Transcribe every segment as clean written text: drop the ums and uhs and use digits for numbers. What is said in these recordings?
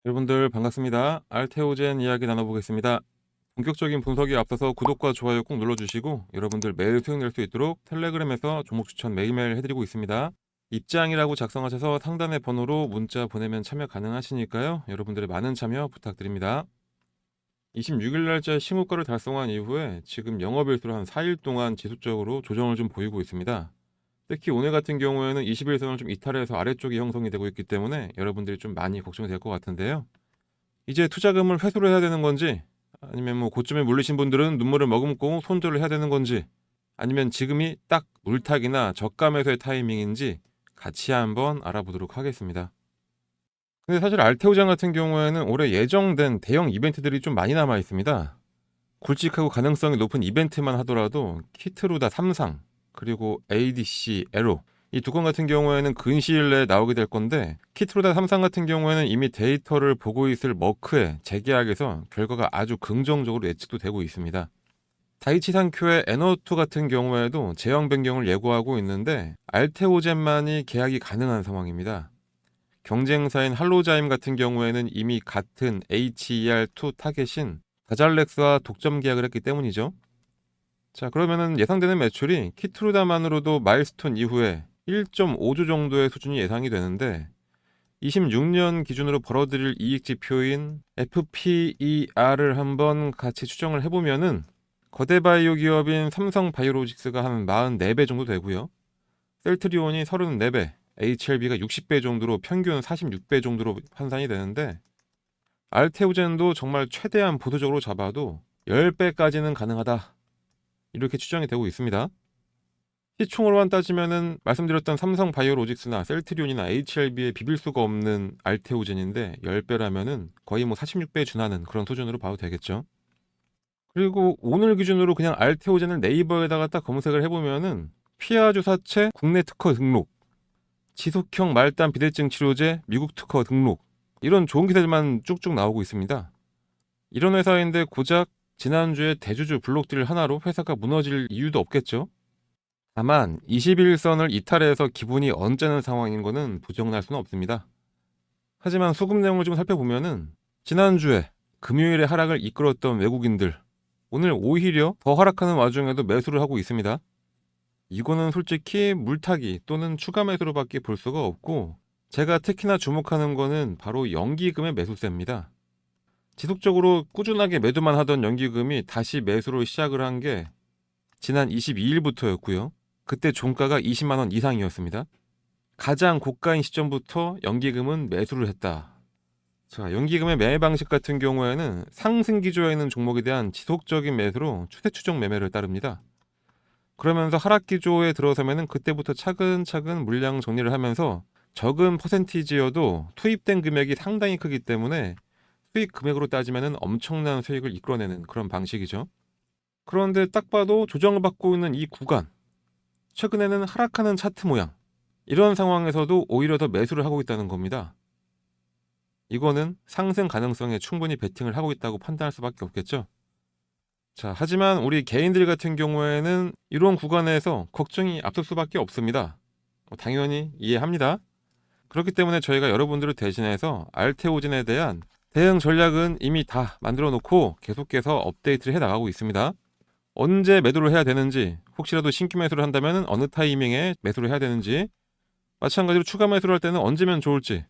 여러분들 반갑습니다. 알테오젠 이야기 나눠보겠습니다. 본격적인 분석에 앞서서 구독과 좋아요 꼭 눌러주시고 여러분들 매일 수익 낼 수 있도록 텔레그램에서 종목 추천 매일매일 해드리고 있습니다. 입장이라고 작성하셔서 상단의 번호로 문자 보내면 참여 가능하시니까요. 여러분들의 많은 참여 부탁드립니다. 26일 날짜 신고가를 달성한 이후에 지금 영업일수로 한 4일 동안 지속적으로 조정을 좀 보이고 있습니다. 특히 오늘 같은 경우에는 21선을 좀 이탈해서 아래쪽이 형성이 되고 있기 때문에 여러분들이 좀 많이 걱정이 될 것 같은데요. 이제 투자금을 회수를 해야 되는 건지, 아니면 뭐 고점에 물리신 분들은 눈물을 머금고 손절을 해야 되는 건지, 아니면 지금이 딱 물타기나 저가 매수의 타이밍인지 같이 한번 알아보도록 하겠습니다. 근데 사실 알테오장 같은 경우에는 올해 예정된 대형 이벤트들이 좀 많이 남아 있습니다. 굵직하고 가능성이 높은 이벤트만 하더라도 키트루다 3상, 그리고 ADC 에로, 이 두 건 같은 경우에는 근시일 내에 나오게 될 건데, 키트루다 3상 같은 경우에는 이미 데이터를 보고 있을 머크의 재계약에서 결과가 아주 긍정적으로 예측도 되고 있습니다. 다이치 산큐의 에너2 같은 경우에도 제형 변경을 예고하고 있는데 알테오젠만이 계약이 가능한 상황입니다. 경쟁사인 할로자임 같은 경우에는 이미 같은 HER2 타겟인 다잘렉스와 독점 계약을 했기 때문이죠. 자, 그러면은 예상되는 매출이 키트루다만으로도 마일스톤 이후에 1.5조 정도의 수준이 예상이 되는데, 26년 기준으로 벌어들일 이익 지표인 FPER을 한번 같이 추정을 해보면은 거대 바이오 기업인 삼성 바이오로직스가 한 44배 정도 되고요. 셀트리온이 34배, HLB가 60배 정도로 평균 46배 정도로 환산이 되는데, 알테오젠도 정말 최대한 보수적으로 잡아도 10배까지는 가능하다, 이렇게 추정이 되고 있습니다. 시총으로만 따지면은 말씀드렸던 삼성 바이오로직스나 셀트리온이나 HLB에 비빌 수가 없는 알테오젠인데 10배라면은 거의 뭐 46배에 준하는 그런 수준으로 봐도 되겠죠. 그리고 오늘 기준으로 그냥 알테오젠을 네이버에다가 딱 검색을 해보면은 피하 주사체 국내 특허 등록, 지속형 말단 비대증 치료제 미국 특허 등록, 이런 좋은 기사들만 쭉쭉 나오고 있습니다. 이런 회사인데 고작 지난주에 대주주 블록딜 하나로 회사가 무너질 이유도 없겠죠. 다만 21선을 이탈해서 기분이 언짢은 상황인 것은 부정할 수는 없습니다. 하지만 수급 내용을 좀 살펴보면은 지난주에 금요일에 하락을 이끌었던 외국인들, 오늘 오히려 더 하락하는 와중에도 매수를 하고 있습니다. 이거는 솔직히 물타기 또는 추가 매수로밖에 볼 수가 없고, 제가 특히나 주목하는 거는 바로 연기금의 매수세입니다. 지속적으로 꾸준하게 매도만 하던 연기금이 다시 매수로 시작을 한 게 지난 22일부터였고요. 그때 종가가 20만 원 이상이었습니다. 가장 고가인 시점부터 연기금은 매수를 했다. 자, 연기금의 매매 방식 같은 경우에는 상승 기조에 있는 종목에 대한 지속적인 매수로 추세 추종 매매를 따릅니다. 그러면서 하락 기조에 들어서면은 그때부터 차근차근 물량 정리를 하면서 적은 퍼센티지여도 투입된 금액이 상당히 크기 때문에 수익 금액으로 따지면은 엄청난 수익을 이끌어내는 그런 방식이죠. 그런데 딱 봐도 조정을 받고 있는 이 구간, 최근에는 하락하는 차트 모양, 이런 상황에서도 오히려 더 매수를 하고 있다는 겁니다. 이거는 상승 가능성에 충분히 베팅을 하고 있다고 판단할 수밖에 없겠죠. 자, 하지만 우리 개인들 같은 경우에는 이런 구간에서 걱정이 앞설 수밖에 없습니다. 당연히 이해합니다. 그렇기 때문에 저희가 여러분들을 대신해서 알테오진에 대한 대응 전략은 이미 다 만들어 놓고 계속해서 업데이트를 해 나가고 있습니다. 언제 매도를 해야 되는지, 혹시라도 신규 매수를 한다면 어느 타이밍에 매수를 해야 되는지, 마찬가지로 추가 매수를 할 때는 언제면 좋을지,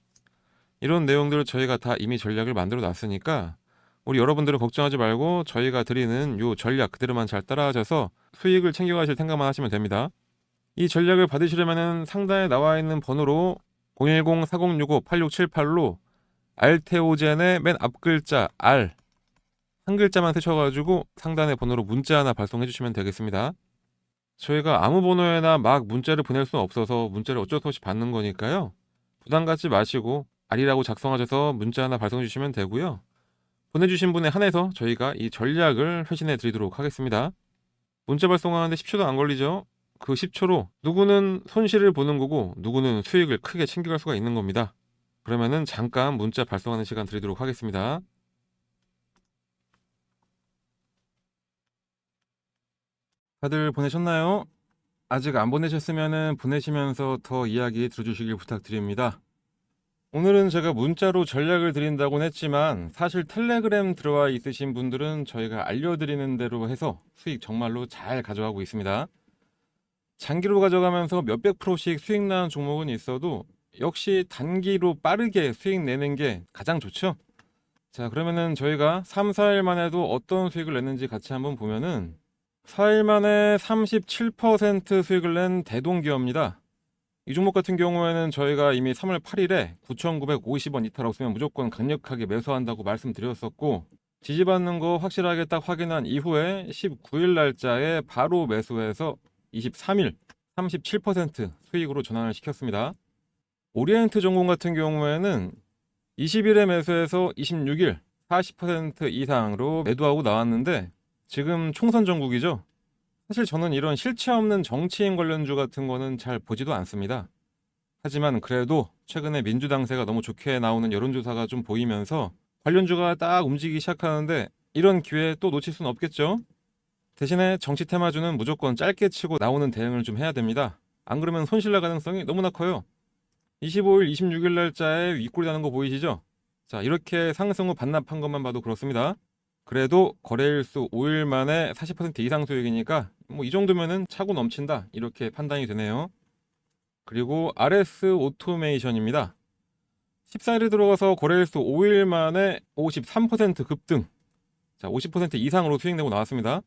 이런 내용들을 저희가 다 이미 전략을 만들어 놨으니까 우리 여러분들은 걱정하지 말고 저희가 드리는 요 전략 그대로만 잘 따라하셔서 수익을 챙겨가실 생각만 하시면 됩니다. 이 전략을 받으시려면 상단에 나와 있는 번호로 010-4065-8678로 알테오젠의 맨 앞글자 R 한 글자만 쓰셔가지고 상단의 번호로 문자 하나 발송해 주시면 되겠습니다. 저희가 아무 번호에나 막 문자를 보낼 수는 없어서 문자를 어쩔 수 없이 받는 거니까요. 부담 갖지 마시고 R이라고 작성하셔서 문자 하나 발송해 주시면 되고요. 보내주신 분에 한해서 저희가 이 전략을 회신해 드리도록 하겠습니다. 문자 발송하는데 10초도 안 걸리죠? 그 10초로 누구는 손실을 보는 거고 누구는 수익을 크게 챙겨갈 수가 있는 겁니다. 그러면은 잠깐 문자 발송하는 시간 드리도록 하겠습니다. 다들 보내셨나요? 아직 안 보내셨으면은 보내시면서 더 이야기 들어주시길 부탁드립니다. 오늘은 제가 문자로 전략을 드린다고는 했지만 사실 텔레그램 들어와 있으신 분들은 저희가 알려드리는 대로 해서 수익 정말로 잘 가져가고 있습니다. 장기로 가져가면서 몇백 프로씩 수익 나는 종목은 있어도 역시 단기로 빠르게 수익 내는 게 가장 좋죠. 자, 그러면은 저희가 3, 4일 만에도 어떤 수익을 냈는지 같이 한번 보면은 4일 만에 37% 수익을 낸 대동기업입니다. 이 종목 같은 경우에는 저희가 이미 3월 8일에 9,950원 이탈 없으면 무조건 강력하게 매수한다고 말씀드렸었고, 지지받는 거 확실하게 딱 확인한 이후에 19일 날짜에 바로 매수해서 23일 37% 수익으로 전환을 시켰습니다. 오리엔트 전공 같은 경우에는 20일에 매수해서 26일 40% 이상으로 매도하고 나왔는데 지금 총선 전국이죠. 사실 저는 이런 실체 없는 정치인 관련주 같은 거는 잘 보지도 않습니다. 하지만 그래도 최근에 민주당세가 너무 좋게 나오는 여론조사가 좀 보이면서 관련주가 딱 움직이기 시작하는데 이런 기회 또 놓칠 수는 없겠죠. 대신에 정치 테마주는 무조건 짧게 치고 나오는 대응을 좀 해야 됩니다. 안 그러면 손실날 가능성이 너무나 커요. 25일, 26일 날짜에 윗골이 나는 거 보이시죠? 자, 이렇게 상승 후 반납한 것만 봐도 그렇습니다. 그래도 거래일수 5일 만에 40% 이상 수익이니까 뭐 이 정도면은 차고 넘친다 이렇게 판단이 되네요. 그리고 RS 오토메이션입니다. 14일에 들어가서 거래일수 5일 만에 53% 급등. 자, 50% 이상으로 수익 내고 나왔습니다.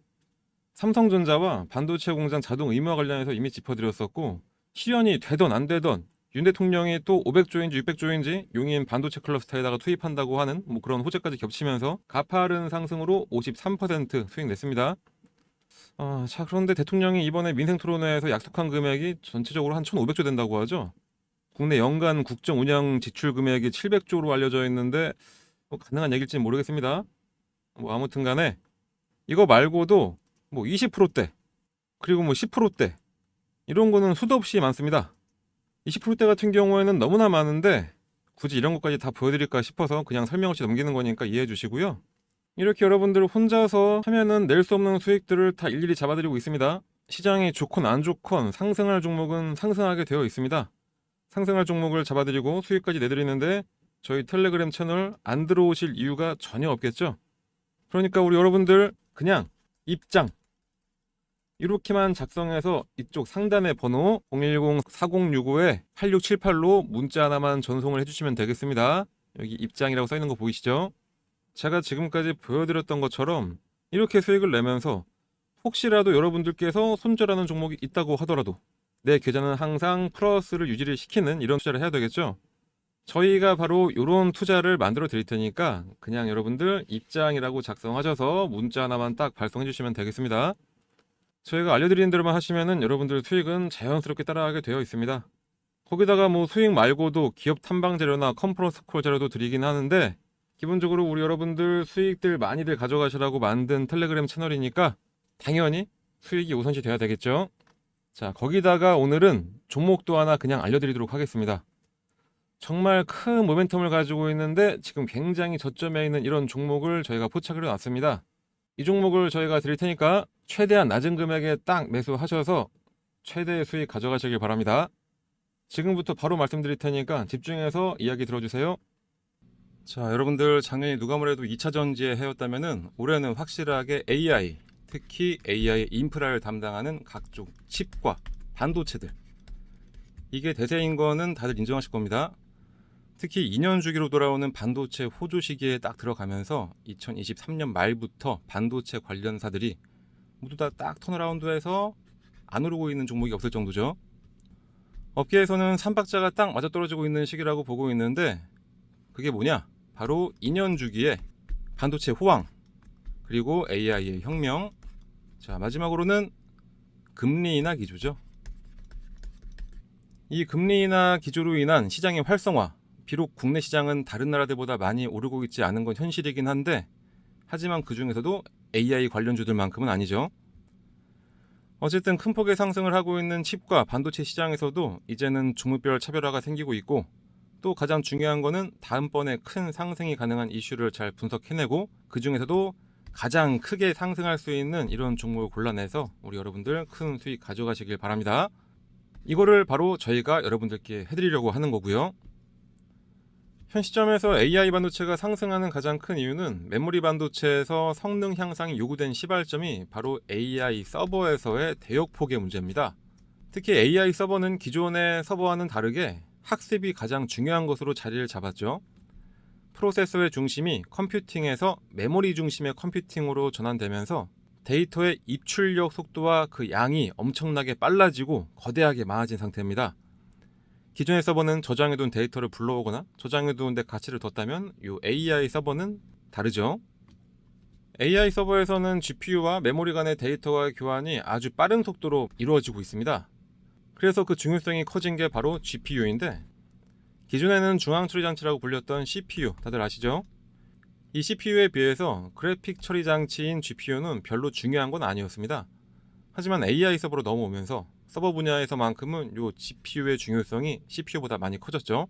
삼성전자와 반도체 공장 자동 의무화 관련해서 이미 짚어드렸었고, 실현이 되던 안 되던 윤 대통령이 또 500조인지 600조인지 용인 반도체 클러스터에다가 투입한다고 하는 뭐 그런 호재까지 겹치면서 가파른 상승으로 53% 수익 냈습니다. 자, 그런데 대통령이 이번에 민생토론회에서 약속한 금액이 전체적으로 한 1,500조 된다고 하죠. 국내 연간 국정 운영 지출 금액이 700조로 알려져 있는데 뭐 가능한 얘기일지 모르겠습니다. 뭐 아무튼 간에 이거 말고도 뭐 20%대 그리고 뭐 10%대 이런 거는 수도 없이 많습니다. 20%대 같은 경우에는 너무나 많은데 굳이 이런 것까지 다 보여드릴까 싶어서 그냥 설명 없이 넘기는 거니까 이해해 주시고요. 이렇게 여러분들 혼자서 하면은 낼 수 없는 수익들을 다 일일이 잡아드리고 있습니다. 시장이 좋건 안 좋건 상승할 종목은 상승하게 되어 있습니다. 상승할 종목을 잡아드리고 수익까지 내드리는데 저희 텔레그램 채널 안 들어오실 이유가 전혀 없겠죠. 그러니까 우리 여러분들 그냥 입장 이렇게만 작성해서 이쪽 상단의 번호 010-4065-8678로 문자 하나만 전송을 해주시면 되겠습니다. 여기 입장이라고 써있는 거 보이시죠? 제가 지금까지 보여드렸던 것처럼 이렇게 수익을 내면서 혹시라도 여러분들께서 손절하는 종목이 있다고 하더라도 내 계좌는 항상 플러스를 유지를 시키는 이런 투자를 해야 되겠죠. 저희가 바로 이런 투자를 만들어 드릴 테니까 그냥 여러분들 입장이라고 작성하셔서 문자 하나만 딱 발송해 주시면 되겠습니다. 저희가 알려드리는 대로만 하시면은 여러분들 수익은 자연스럽게 따라가게 되어 있습니다. 거기다가 뭐 수익 말고도 기업 탐방 자료나 컨퍼런스 콜 자료도 드리긴 하는데 기본적으로 우리 여러분들 수익들 많이들 가져가시라고 만든 텔레그램 채널이니까 당연히 수익이 우선시 돼야 되겠죠. 자, 거기다가 오늘은 종목도 하나 그냥 알려드리도록 하겠습니다. 정말 큰 모멘텀을 가지고 있는데 지금 굉장히 저점에 있는 이런 종목을 저희가 포착을 해놨습니다. 이 종목을 저희가 드릴 테니까 최대한 낮은 금액에 딱 매수하셔서 최대의 수익 가져가시길 바랍니다. 지금부터 바로 말씀드릴 테니까 집중해서 이야기 들어주세요. 자, 여러분들 작년이 누가 뭐래도 2차 전지의 해였다면은 올해는 확실하게 AI, 특히 AI 인프라를 담당하는 각종 칩과 반도체들 이게 대세인 거는 다들 인정하실 겁니다. 특히 2년 주기로 돌아오는 반도체 호조 시기에 딱 들어가면서 2023년 말부터 반도체 관련사들이 모두 다 딱 턴어라운드해서 안 오르고 있는 종목이 없을 정도죠. 업계에서는 삼박자가 딱 맞아떨어지고 있는 시기라고 보고 있는데 그게 뭐냐? 바로 2년 주기에 반도체 호황 그리고 AI의 혁명. 자, 마지막으로는 금리 인하 기조죠. 이 금리 인하 기조로 인한 시장의 활성화, 비록 국내 시장은 다른 나라들보다 많이 오르고 있지 않은 건 현실이긴 한데 하지만 그 중에서도 AI 관련주들만큼은 아니죠. 어쨌든 큰 폭의 상승을 하고 있는 칩과 반도체 시장에서도 이제는 종목별 차별화가 생기고 있고 또 가장 중요한 거는 다음번에 큰 상승이 가능한 이슈를 잘 분석해내고 그 중에서도 가장 크게 상승할 수 있는 이런 종목을 골라내서 우리 여러분들 큰 수익 가져가시길 바랍니다. 이거를 바로 저희가 여러분들께 해드리려고 하는 거고요. 현 시점에서 AI 반도체가 상승하는 가장 큰 이유는 메모리 반도체에서 성능 향상이 요구된 시발점이 바로 AI 서버에서의 대역폭의 문제입니다. 특히 AI 서버는 기존의 서버와는 다르게 학습이 가장 중요한 것으로 자리를 잡았죠. 프로세서의 중심이 컴퓨팅에서 메모리 중심의 컴퓨팅으로 전환되면서 데이터의 입출력 속도와 그 양이 엄청나게 빨라지고 거대하게 많아진 상태입니다. 기존의 서버는 저장해둔 데이터를 불러오거나 저장해둔 데 가치를 뒀다면 이 AI 서버는 다르죠. AI 서버에서는 GPU와 메모리 간의 데이터와의 교환이 아주 빠른 속도로 이루어지고 있습니다. 그래서 그 중요성이 커진 게 바로 GPU인데, 기존에는 중앙처리장치라고 불렸던 CPU 다들 아시죠? 이 CPU에 비해서 그래픽 처리 장치인 GPU는 별로 중요한 건 아니었습니다. 하지만 AI 서버로 넘어오면서 서버 분야에서만큼은 요 GPU의 중요성이 CPU보다 많이 커졌죠.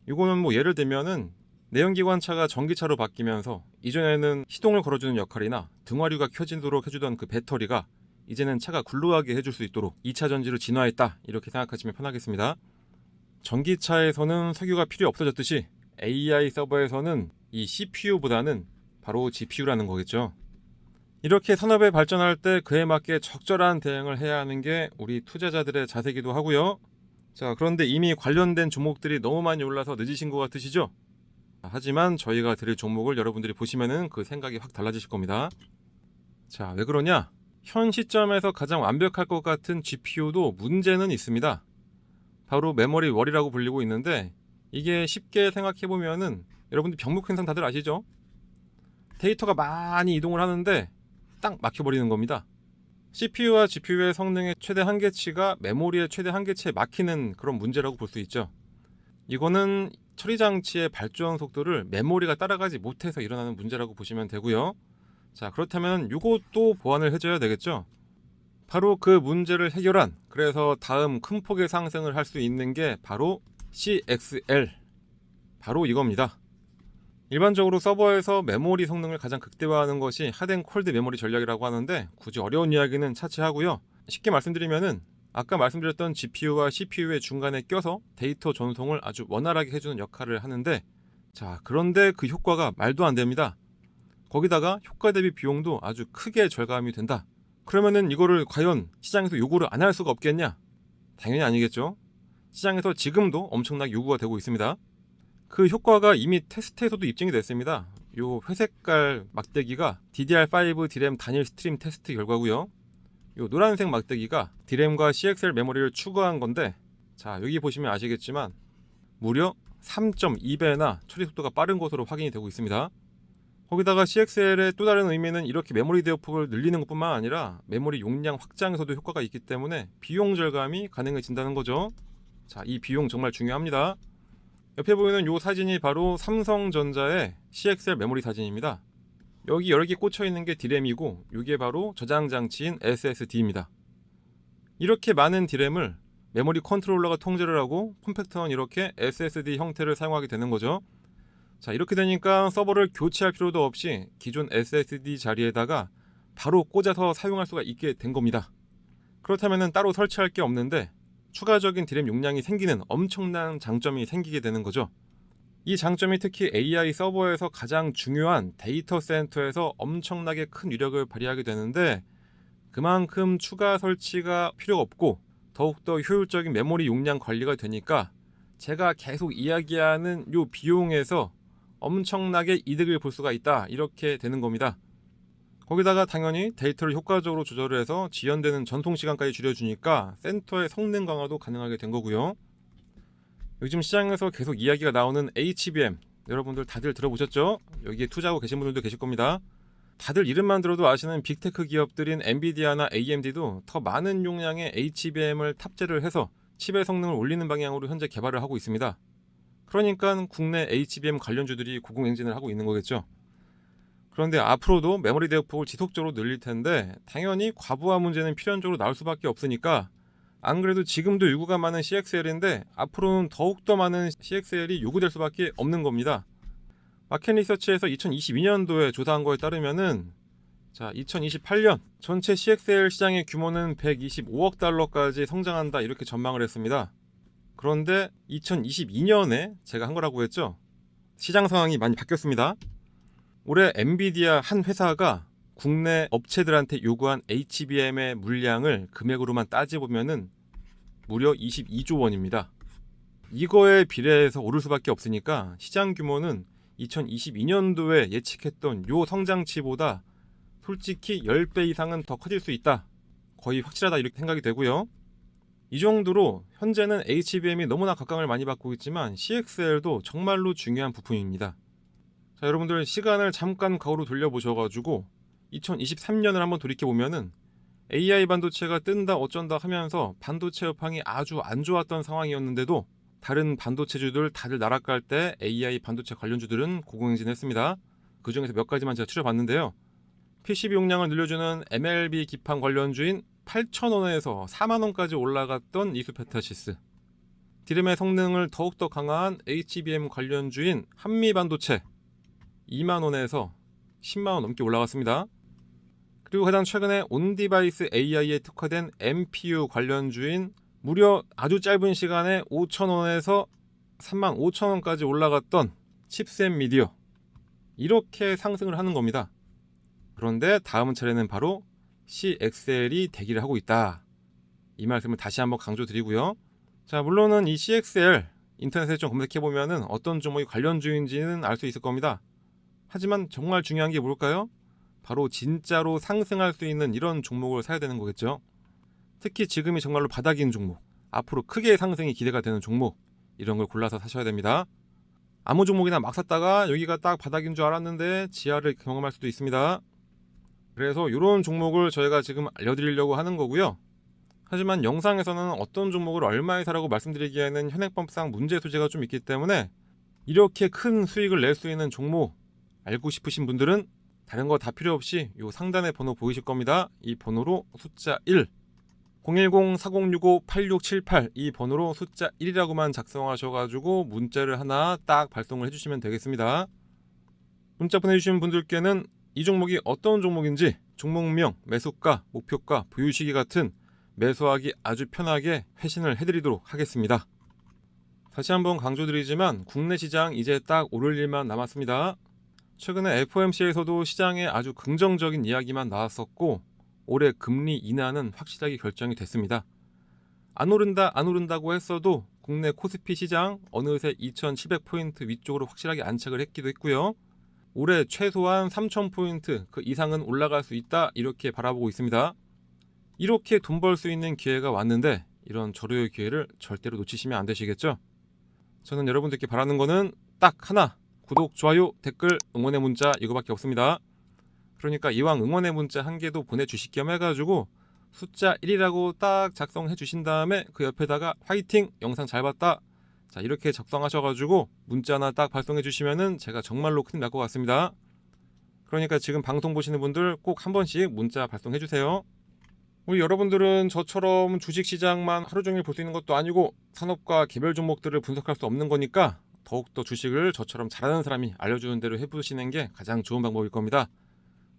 이거는 뭐 예를 들면은 내연기관차가 전기차로 바뀌면서 이전에는 시동을 걸어주는 역할이나 등화류가 켜지도록 해주던 그 배터리가 이제는 차가 굴러가게 해줄 수 있도록 2차 전지로 진화했다, 이렇게 생각하시면 편하겠습니다. 전기차에서는 석유가 필요 없어졌듯이 AI 서버에서는 이 CPU보다는 바로 GPU라는 거겠죠. 이렇게 산업에 발전할 때 그에 맞게 적절한 대응을 해야 하는 게 우리 투자자들의 자세이기도 하고요. 자, 그런데 이미 관련된 종목들이 너무 많이 올라서 늦으신 것 같으시죠? 하지만 저희가 드릴 종목을 여러분들이 보시면은 그 생각이 확 달라지실 겁니다. 자, 왜 그러냐? 현 시점에서 가장 완벽할 것 같은 GPU도 문제는 있습니다. 바로 메모리 월이라고 불리고 있는데, 이게 쉽게 생각해보면은 여러분들 병목 현상 다들 아시죠? 데이터가 많이 이동을 하는데 딱 막혀버리는 겁니다. CPU와 GPU의 성능의 최대 한계치가 메모리의 최대 한계치에 막히는 그런 문제라고 볼 수 있죠. 이거는 처리장치의 발전 속도를 메모리가 따라가지 못해서 일어나는 문제라고 보시면 되고요. 자, 그렇다면 이것도 보완을 해줘야 되겠죠. 바로 그 문제를 해결한, 그래서 다음 큰 폭의 상승을 할 수 있는 게 바로 CXL, 바로 이겁니다. 일반적으로 서버에서 메모리 성능을 가장 극대화하는 것이 핫앤콜드 메모리 전략이라고 하는데, 굳이 어려운 이야기는 차치하고요. 쉽게 말씀드리면은 아까 말씀드렸던 GPU와 CPU의 중간에 껴서 데이터 전송을 아주 원활하게 해주는 역할을 하는데, 자, 그런데 그 효과가 말도 안 됩니다. 거기다가 효과 대비 비용도 아주 크게 절감이 된다. 그러면은 이거를 과연 시장에서 요구를 안 할 수가 없겠냐? 당연히 아니겠죠. 시장에서 지금도 엄청나게 요구가 되고 있습니다. 그 효과가 이미 테스트에서도 입증이 됐습니다. 요 회색깔 막대기가 DDR5 디램 단일 스트림 테스트 결과고요. 요 노란색 막대기가 디램과 CXL 메모리를 추가한 건데, 자, 여기 보시면 아시겠지만 무려 3.2배나 처리 속도가 빠른 것으로 확인이 되고 있습니다. 거기다가 CXL의 또 다른 의미는 이렇게 메모리 대역폭을 늘리는 것뿐만 아니라 메모리 용량 확장에서도 효과가 있기 때문에 비용 절감이 가능해진다는 거죠. 자, 이 비용 정말 중요합니다. 옆에 보이는 이 사진이 바로 삼성전자의 CXL 메모리 사진입니다. 여기 여러 개 꽂혀 있는 게 디램이고, 이게 바로 저장 장치인 SSD입니다. 이렇게 많은 디램을 메모리 컨트롤러가 통제를 하고 폼팩터는 이렇게 SSD 형태를 사용하게 되는 거죠. 자, 이렇게 되니까 서버를 교체할 필요도 없이 기존 SSD 자리에다가 바로 꽂아서 사용할 수가 있게 된 겁니다. 그렇다면 따로 설치할 게 없는데 추가적인 디램 용량이 생기는 엄청난 장점이 생기게 되는 거죠. 이 장점이 특히 AI 서버에서 가장 중요한 데이터 센터에서 엄청나게 큰 위력을 발휘하게 되는데, 그만큼 추가 설치가 필요 없고 더욱더 효율적인 메모리 용량 관리가 되니까 제가 계속 이야기하는 이 비용에서 엄청나게 이득을 볼 수가 있다, 이렇게 되는 겁니다. 거기다가 당연히 데이터를 효과적으로 조절을 해서 지연되는 전송 시간까지 줄여주니까 센터의 성능 강화도 가능하게 된 거고요. 요즘 시장에서 계속 이야기가 나오는 HBM, 여러분들 다들 들어보셨죠? 여기에 투자하고 계신 분들도 계실 겁니다. 다들 이름만 들어도 아시는 빅테크 기업들인 엔비디아나 AMD도 더 많은 용량의 HBM을 탑재를 해서 칩의 성능을 올리는 방향으로 현재 개발을 하고 있습니다. 그러니까 국내 HBM 관련주들이 고공행진을 하고 있는 거겠죠. 그런데 앞으로도 메모리 대역폭을 지속적으로 늘릴 텐데 당연히 과부하 문제는 필연적으로 나올 수밖에 없으니까, 안 그래도 지금도 요구가 많은 CXL인데 앞으로는 더욱더 많은 CXL이 요구될 수밖에 없는 겁니다. 마켓리서치에서 2022년도에 조사한 거에 따르면은, 자, 2028년 전체 CXL 시장의 규모는 125억 달러까지 성장한다, 이렇게 전망을 했습니다. 그런데 2022년에 제가 한 거라고 했죠. 시장 상황이 많이 바뀌었습니다. 올해 엔비디아 한 회사가 국내 업체들한테 요구한 HBM의 물량을 금액으로만 따져보면은 무려 22조 원입니다. 이거에 비례해서 오를 수밖에 없으니까 시장 규모는 2022년도에 예측했던 요 성장치보다 솔직히 10배 이상은 더 커질 수 있다. 거의 확실하다 이렇게 생각이 되고요. 이 정도로 현재는 HBM이 너무나 각광을 많이 받고 있지만 CXL도 정말로 중요한 부품입니다. 자, 여러분들 시간을 잠깐 거울로 돌려보셔가지고 2023년을 한번 돌이켜보면은 AI 반도체가 뜬다 어쩐다 하면서 반도체 여팡이 아주 안 좋았던 상황이었는데도 다른 반도체주들 다들 나락갈 때 AI 반도체 관련주들은 고공행진했습니다. 그 중에서 몇 가지만 제가 추려봤는데요. PCB 용량을 늘려주는 MLB 기판 관련주인 8,000원에서 4만원까지 올라갔던 이수페타시스, 디램의 성능을 더욱더 강화한 HBM 관련주인 한미반도체 2만원에서 10만원 넘게 올라갔습니다. 그리고 가장 최근에 온디바이스 AI에 특화된 MPU 관련주인 무려 아주 짧은 시간에 5,000원에서 35,000원까지 올라갔던 칩셋미디어, 이렇게 상승을 하는 겁니다. 그런데 다음 차례는 바로 CXL이 대기를 하고 있다. 이 말씀을 다시 한번 강조드리고요. 자, 물론은 이 CXL 인터넷에 좀 검색해보면은 어떤 종목이 관련주인지는 알 수 있을 겁니다. 하지만 정말 중요한 게 뭘까요? 바로 진짜로 상승할 수 있는 이런 종목을 사야 되는 거겠죠. 특히 지금이 정말로 바닥인 종목, 앞으로 크게 상승이 기대가 되는 종목, 이런 걸 골라서 사셔야 됩니다. 아무 종목이나 막 샀다가 여기가 딱 바닥인 줄 알았는데 지하를 경험할 수도 있습니다. 그래서 이런 종목을 저희가 지금 알려드리려고 하는 거고요. 하지만 영상에서는 어떤 종목을 얼마에 사라고 말씀드리기에는 현행법상 문제 소지가 좀 있기 때문에 이렇게 큰 수익을 낼 수 있는 종목 알고 싶으신 분들은 다른 거 다 필요 없이 이 상단에 번호 보이실 겁니다. 이 번호로 숫자 1, 010-4065-8678 이 번호로 숫자 1이라고만 작성하셔가지고 문자를 하나 딱 발송을 해주시면 되겠습니다. 문자 보내주신 분들께는 이 종목이 어떤 종목인지 종목명, 매수가, 목표가, 보유시기 같은 매수하기 아주 편하게 회신을 해드리도록 하겠습니다. 다시 한번 강조드리지만 국내 시장 이제 딱 오를 일만 남았습니다. 최근에 FOMC에서도 시장에 아주 긍정적인 이야기만 나왔었고 올해 금리 인하는 확실하게 결정이 됐습니다. 안 오른다고 했어도 국내 코스피 시장 어느새 2700포인트 위쪽으로 확실하게 안착을 했기도 했고요. 올해 최소한 3000포인트 그 이상은 올라갈 수 있다 이렇게 바라보고 있습니다. 이렇게 돈 벌 수 있는 기회가 왔는데 이런 절호의 기회를 절대로 놓치시면 안 되시겠죠? 저는 여러분들께 바라는 거는 딱 하나, 구독, 좋아요, 댓글, 응원의 문자 이거밖에 없습니다. 그러니까 이왕 응원의 문자 한 개도 보내주실 겸 해가지고 숫자 1이라고 딱 작성해 주신 다음에 그 옆에다가 화이팅! 영상 잘 봤다! 자, 이렇게 작성하셔가지고 문자 하나 딱 발송해 주시면은 제가 정말로 큰일 날 것 같습니다. 그러니까 지금 방송 보시는 분들 꼭 한 번씩 문자 발송해 주세요. 우리 여러분들은 저처럼 주식시장만 하루 종일 볼 수 있는 것도 아니고 산업과 개별 종목들을 분석할 수 없는 거니까 더욱더 주식을 저처럼 잘하는 사람이 알려주는 대로 해보시는 게 가장 좋은 방법일 겁니다.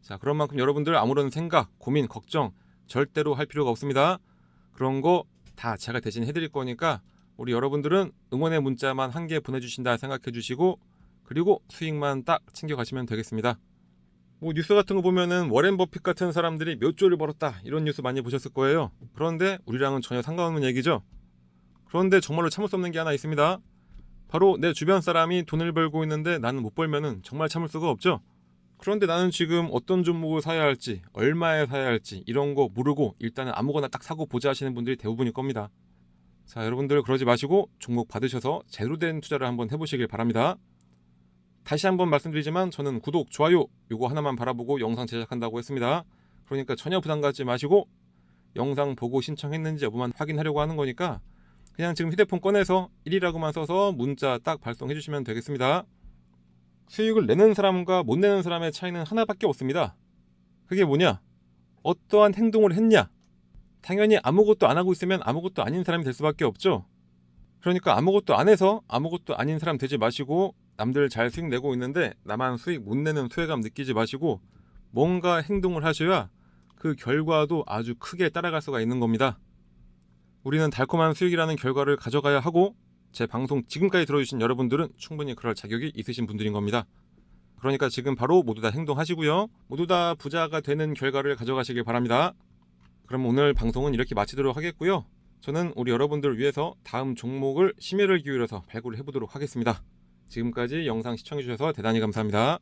자, 그런 만큼 여러분들 아무런 생각, 고민, 걱정 절대로 할 필요가 없습니다. 그런 거 다 제가 대신 해드릴 거니까 우리 여러분들은 응원의 문자만 한 개 보내주신다 생각해 주시고 그리고 수익만 딱 챙겨가시면 되겠습니다. 뭐 뉴스 같은 거 보면은 워렌 버핏 같은 사람들이 몇 조를 벌었다 이런 뉴스 많이 보셨을 거예요. 그런데 우리랑은 전혀 상관없는 얘기죠. 그런데 정말로 참을 수 없는 게 하나 있습니다. 바로 내 주변 사람이 돈을 벌고 있는데 나는 못 벌면은 정말 참을 수가 없죠. 그런데 나는 지금 어떤 종목을 사야 할지, 얼마에 사야 할지 이런 거 모르고 일단은 아무거나 딱 사고 보자 하시는 분들이 대부분일 겁니다. 자, 여러분들 그러지 마시고 종목 받으셔서 제대로 된 투자를 한번 해보시길 바랍니다. 다시 한번 말씀드리지만 저는 구독, 좋아요 요거 하나만 바라보고 영상 제작한다고 했습니다. 그러니까 전혀 부담 갖지 마시고 영상 보고 신청했는지 여부만 확인하려고 하는 거니까 그냥 지금 휴대폰 꺼내서 1이라고만 써서 문자 딱 발송해 주시면 되겠습니다. 수익을 내는 사람과 못 내는 사람의 차이는 하나밖에 없습니다. 그게 뭐냐? 어떠한 행동을 했냐? 당연히 아무것도 안 하고 있으면 아무것도 아닌 사람이 될 수밖에 없죠. 그러니까 아무것도 안 해서 아무것도 아닌 사람 되지 마시고 남들 잘 수익 내고 있는데 나만 수익 못 내는 소외감 느끼지 마시고 뭔가 행동을 하셔야 그 결과도 아주 크게 따라갈 수가 있는 겁니다. 우리는 달콤한 수익이라는 결과를 가져가야 하고 제 방송 지금까지 들어주신 여러분들은 충분히 그럴 자격이 있으신 분들인 겁니다. 그러니까 지금 바로 모두 다 행동하시고요. 모두 다 부자가 되는 결과를 가져가시길 바랍니다. 그럼 오늘 방송은 이렇게 마치도록 하겠고요. 저는 우리 여러분들을 위해서 다음 종목을 심혈을 기울여서 발굴을 해보도록 하겠습니다. 지금까지 영상 시청해주셔서 대단히 감사합니다.